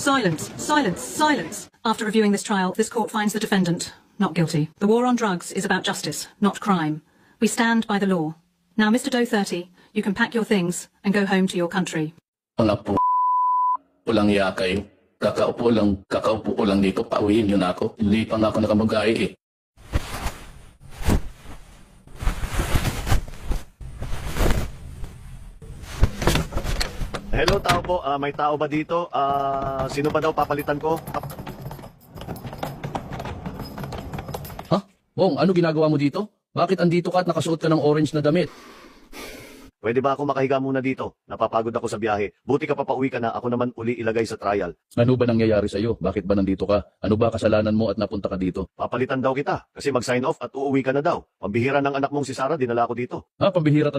Silence, silence, silence. After reviewing this trial, this court finds the defendant not guilty. The war on drugs is about justice, not crime. We stand by the law. Now, Mr. Doe 30, you can pack your things and go home to your country. Mga po, walang iya kayo. Kakaupo ko lang dito, pauwiin yun ako. Hindi pa nga ako nakamagay eh. Hello, tao po. May tao ba dito? Sino ba daw papalitan ko? Ha? Wong, ano ginagawa mo dito? Bakit andito ka at nakasuot ka ng orange na damit? Pwede ba ako makahiga muna dito? Napapagod ako sa biyahe. Buti ka papauwi ka na, ako naman uli ilagay sa trial. Ano ba nangyayari sa'yo? Bakit ba nandito ka? Ano ba kasalanan mo at napunta ka dito? Papalitan daw kita kasi mag-sign off at uuwi ka na daw. Pambihira ng anak mong si Sarah, dinala ko dito. Ha, pambihira talaga.